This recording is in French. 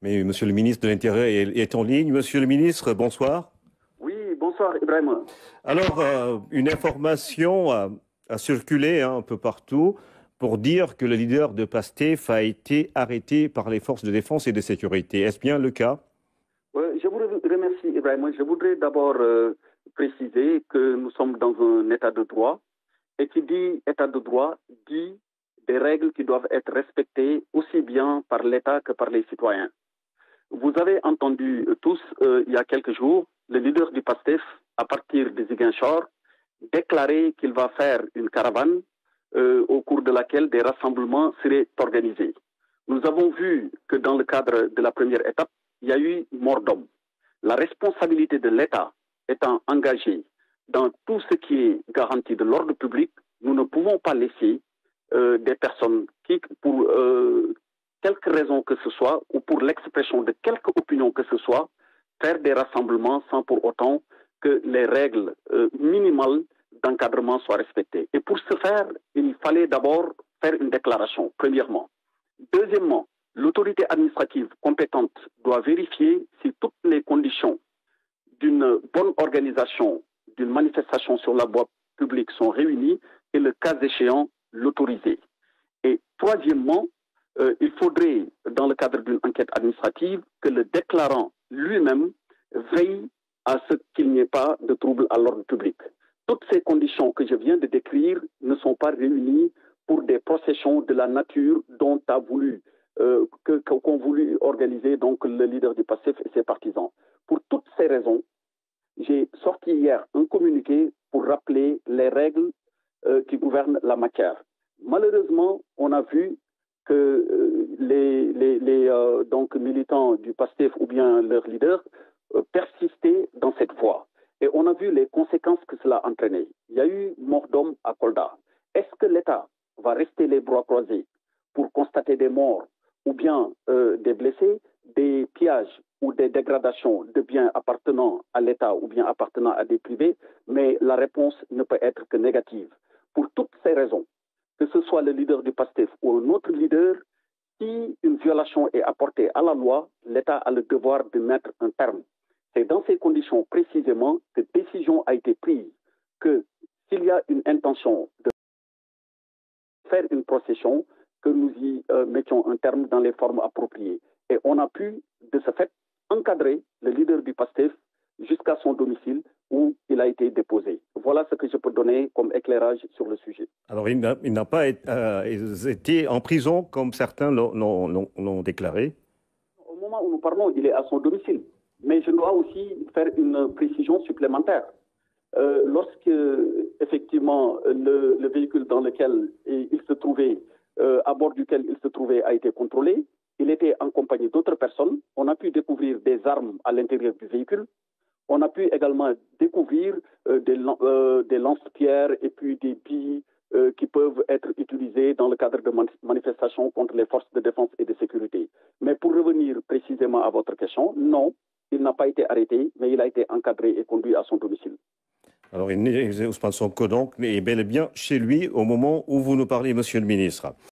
Mais Monsieur le ministre de l'Intérieur est en ligne. Monsieur le ministre, bonsoir. Oui, bonsoir Ibrahim. Alors, une information a circulé un peu partout pour dire que le leader de PASTEF a été arrêté par les forces de défense et de sécurité. Est-ce bien le cas? Je vous remercie Ibrahim. Je voudrais d'abord préciser que nous sommes dans un état de droit et qui dit état de droit dit des règles qui doivent être respectées aussi bien par l'État que par les citoyens. Vous avez entendu tous, il y a quelques jours, le leader du PASTEF, à partir de Ziguinchor, déclarer qu'il va faire une caravane au cours de laquelle des rassemblements seraient organisés. Nous avons vu que dans le cadre de la première étape, il y a eu mort d'homme. La responsabilité de l'État étant engagée dans tout ce qui est garantie de l'ordre public, nous ne pouvons pas laisser des personnes qui, pour quelque raison que ce soit, ou pour l'expression de quelque opinion que ce soit, faire des rassemblements sans pour autant que les règles minimales d'encadrement soient respectées. Et pour ce faire, il fallait d'abord faire une déclaration, premièrement. Deuxièmement, l'autorité administrative compétente doit vérifier si toutes les conditions d'une bonne organisation d'une manifestation sur la voie publique sont réunies et le cas échéant, l'autoriser. Et troisièmement, il faudrait, dans le cadre d'une enquête administrative, que le déclarant lui-même veille à ce qu'il n'y ait pas de trouble à l'ordre public. Toutes ces conditions que je viens de décrire ne sont pas réunies pour des processions de la nature dont a voulu qu'ont voulu organiser donc le leader du PASTEF et ses partisans. Pour toutes ces raisons, j'ai sorti hier un communiqué pour rappeler les règles qui gouvernent la matière. Malheureusement, on a vu que donc militants du PASTEF ou bien leurs leaders persistaient dans cette voie. Et on a vu les conséquences que cela a entraîné. Il y a eu mort d'homme à Kolda. Est-ce que l'État va rester les bras croisés pour constater des morts ou bien des blessés, des pillages ou des dégradations de biens appartenant à l'État ou bien appartenant à des privés? Mais la réponse ne peut être que négative. Pour toutes ces raisons, que ce soit le leader du PASTEF ou un autre leader, si une violation est apportée à la loi, l'État a le devoir de mettre un terme. C'est dans ces conditions précisément que décision a été prise que s'il y a une intention de faire une procession, que nous y mettions un terme dans les formes appropriées. Et on a pu, de ce fait, encadrer le leader du PASTEF jusqu'à son domicile où il a été déposé. Voilà ce que je peux donner comme éclairage sur le sujet. Alors, il n'a pas été en prison comme certains l'ont déclaré. Au moment où nous parlons, il est à son domicile. Mais je dois aussi faire une précision supplémentaire. Lorsque, effectivement, le véhicule dans lequel il se trouvait, à bord duquel il se trouvait, a été contrôlé, il était en compagnie d'autres personnes. On a pu découvrir des armes à l'intérieur du véhicule. On a pu également découvrir des lance-pierres et puis des billes qui peuvent être utilisées dans le cadre de manifestations contre les forces de défense et de sécurité. Mais pour revenir précisément à votre question, non, il n'a pas été arrêté, mais il a été encadré et conduit à son domicile. Alors, Ousmane Sonko donc est bel et bien chez lui au moment où vous nous parlez, Monsieur le ministre.